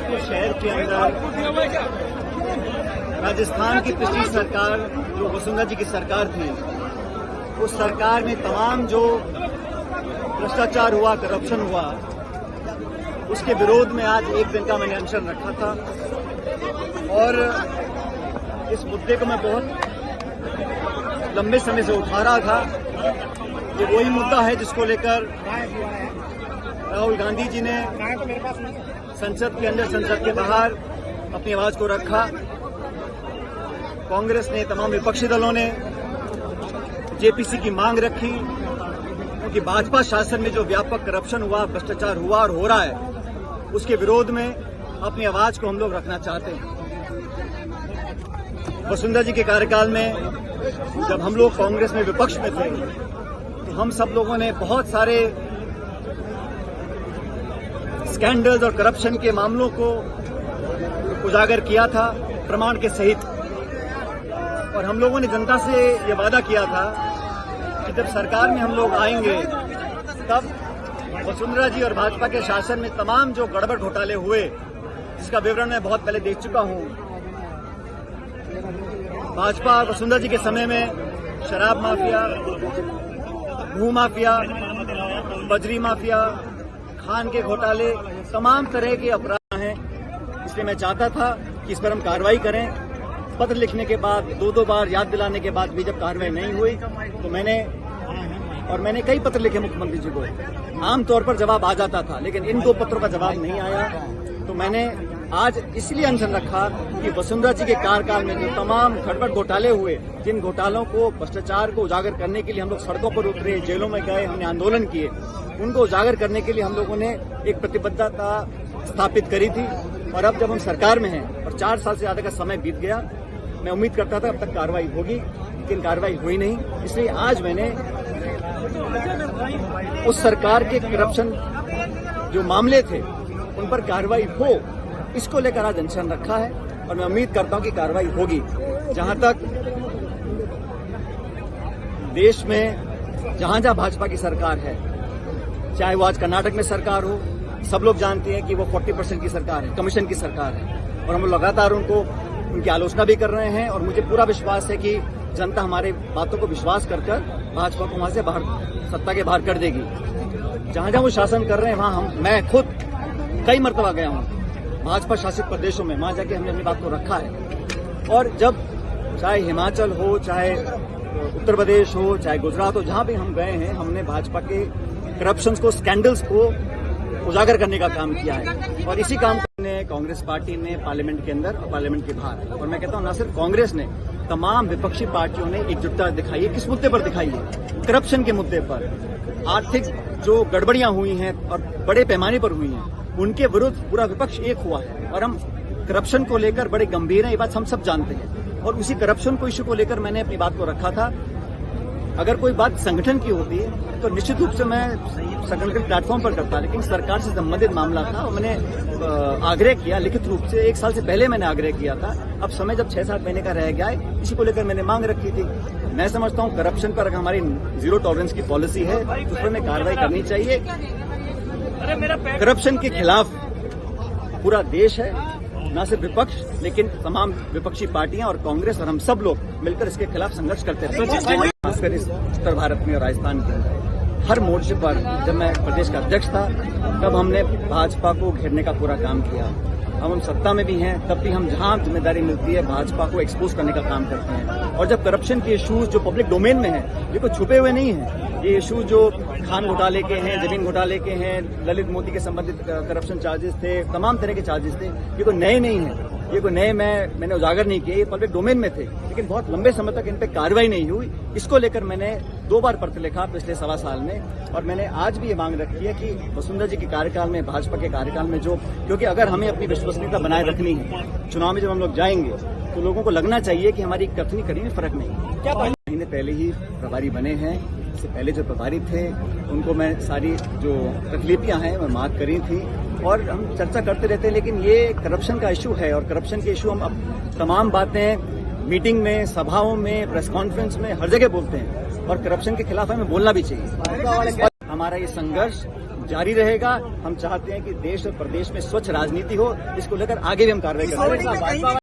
जबलपुर शहर के अंदर राजस्थान की पिछली सरकार जो वसुंधरा जी की सरकार थी, उस सरकार में तमाम जो भ्रष्टाचार हुआ, करप्शन हुआ, उसके विरोध में आज एक दिन का मैंने अनशन रखा था। और इस मुद्दे को मैं बहुत लंबे समय से उठा रहा था। ये वही मुद्दा है जिसको लेकर राहुल गांधी जी ने संसद के अंदर, संसद के बाहर अपनी आवाज को रखा। कांग्रेस ने, तमाम विपक्षी दलों ने जेपीसी की मांग रखी, क्योंकि भाजपा शासन में जो व्यापक करप्शन हुआ, भ्रष्टाचार हुआ और हो रहा है, उसके विरोध में अपनी आवाज को हम लोग रखना चाहते हैं। वसुंधरा जी के कार्यकाल में जब हम लोग कांग्रेस में विपक्ष में थे, तो हम सब लोगों ने बहुत सारे स्कैंडल्स और करप्शन के मामलों को उजागर किया था, प्रमाण के सहित। और हम लोगों ने जनता से ये वादा किया था कि जब सरकार में हम लोग आएंगे, तब वसुंधरा जी और भाजपा के शासन में तमाम जो गड़बड़ घोटाले हुए, जिसका विवरण मैं बहुत पहले देख चुका हूं। भाजपा वसुंधरा जी के समय में शराब माफिया, भू माफिया, बजरी माफिया, खान के घोटाले, तमाम तरह के अपराध हैं। इसलिए मैं चाहता था कि इस पर हम कार्रवाई करें। पत्र लिखने के बाद, दो बार याद दिलाने के बाद भी जब कार्रवाई नहीं हुई, तो मैंने कई पत्र लिखे मुख्यमंत्री जी को। आमतौर पर जवाब आ जाता था, लेकिन इन 2 पत्रों का जवाब नहीं आया। तो मैंने आज इसलिए अनशन रखा कि वसुंधरा जी के कार्यकाल में जो तमाम गड़बड़ घोटाले हुए, जिन घोटालों को, भ्रष्टाचार को उजागर करने के लिए हम लोग सड़कों पर उतरे, जेलों में गए, हमने आंदोलन किए, उनको उजागर करने के लिए हम लोगों ने एक प्रतिबद्धता स्थापित करी थी। और अब जब हम सरकार में हैं और 4 साल से ज्यादा का समय बीत गया, मैं उम्मीद करता था अब तक कार्रवाई होगी, लेकिन कार्रवाई हुई नहीं। इसलिए आज मैंने उस सरकार के करप्शन जो मामले थे, उन पर कार्रवाई हो, इसको लेकर आज अनशन रखा है। और मैं उम्मीद करता हूं कि कार्रवाई होगी। जहां तक देश में जहां भाजपा की सरकार है, चाहे वो आज कर्नाटक में सरकार हो, सब लोग जानते हैं कि वो 40% की सरकार है, कमीशन की सरकार है। और हम लगातार उनकी आलोचना भी कर रहे हैं। और मुझे पूरा विश्वास है कि जनता हमारे बातों को विश्वास कर भाजपा को वहां से बाहर, सत्ता के बाहर कर देगी। जहां वो शासन कर रहे हैं, वहां मैं खुद कई मरतबा गया हूं भाजपा शासित प्रदेशों में, वहां जाके हमने अपनी बात को रखा है। और जब चाहे हिमाचल हो, चाहे उत्तर प्रदेश हो, चाहे गुजरात हो, जहां भी हम गए हैं, हमने भाजपा के करप्शन को, स्कैंडल्स को उजागर करने का काम किया है। और इसी काम ने कांग्रेस पार्टी ने पार्लियामेंट के अंदर और पार्लियामेंट के बाहर, और मैं कहता हूं न सिर्फ कांग्रेस ने, तमाम विपक्षी पार्टियों ने एकजुटता दिखाई है। किस मुद्दे पर दिखाई है? करप्शन के मुद्दे पर। आर्थिक जो गड़बड़ियां हुई हैं और बड़े पैमाने पर हुई हैं, उनके विरुद्ध पूरा विपक्ष एक हुआ है। और हम करप्शन को लेकर बड़े गंभीर हैं, ये बात हम सब जानते हैं। और उसी करप्शन को, इश्यू को लेकर मैंने अपनी बात को रखा था। अगर कोई बात संगठन की होती है तो निश्चित रूप से मैं संगठन प्लेटफॉर्म पर करता, लेकिन सरकार से संबंधित मामला था और मैंने आग्रह किया लिखित रूप से। 1 साल से पहले मैंने आग्रह किया था। अब समय जब 6-7 महीने का रह गया है, इसी को लेकर मैंने मांग रखी थी। मैं समझता हूं करप्शन पर अगर हमारी जीरो टॉलरेंस की पॉलिसी है, तो उस पर हमें कार्रवाई करनी चाहिए। करप्शन के खिलाफ पूरा देश है, न सिर्फ विपक्ष, लेकिन तमाम विपक्षी पार्टियां और कांग्रेस और हम सब लोग मिलकर इसके खिलाफ संघर्ष करते रहे। खासकर इस उत्तर भारत में और राजस्थान के अंदर हर मोर्चे पर, जब मैं प्रदेश का अध्यक्ष था, तब हमने भाजपा को घेरने का पूरा काम किया। हम सत्ता में भी हैं, तब भी हम जहां जिम्मेदारी मिलती है, भाजपा को एक्सपोज करने का काम करते हैं। और जब करप्शन के इश्यूज जो पब्लिक डोमेन में है, ये कोई छुपे हुए नहीं है। ये इशू जो खान घोटाले के हैं, जमीन घोटाले के हैं, ललित मोदी के संबंधित करप्शन चार्जेस थे, तमाम तरह के चार्जेस थे, ये कोई नए नहीं है। ये कोई नए मैंने उजागर नहीं किए, ये पब्लिक डोमेन में थे, लेकिन बहुत लंबे समय तक इन पे कार्रवाई नहीं हुई। इसको लेकर मैंने 2 बार पत्र लिखा पिछले 1.25 साल में। और मैंने आज भी ये मांग रखी है कि वसुंधरा जी के कार्यकाल में, भाजपा के कार्यकाल में क्योंकि अगर हमें अपनी विश्वसनीयता बनाए रखनी है, चुनाव में जब हम लोग जाएंगे, तो लोगों को लगना चाहिए कि हमारी कथनी कड़ी में फर्क नहीं। क्या महीने पहले ही प्रभारी बने हैं, इससे पहले जो प्रभारी थे उनको मैं सारी जो तकलीफियां हैं मैं मार्क करी थी। और हम चर्चा करते रहते हैं, लेकिन ये करप्शन का इशू है। और करप्शन के इशू हम अब तमाम बातें मीटिंग में, सभाओं में, प्रेस कॉन्फ्रेंस में, हर जगह बोलते हैं। और करप्शन के खिलाफ हमें बोलना भी चाहिए। हमारा ये संघर्ष जारी रहेगा। हम चाहते हैं कि देश और प्रदेश में स्वच्छ राजनीति हो, इसको लेकर आगे भी हम कार्रवाई करेंगे।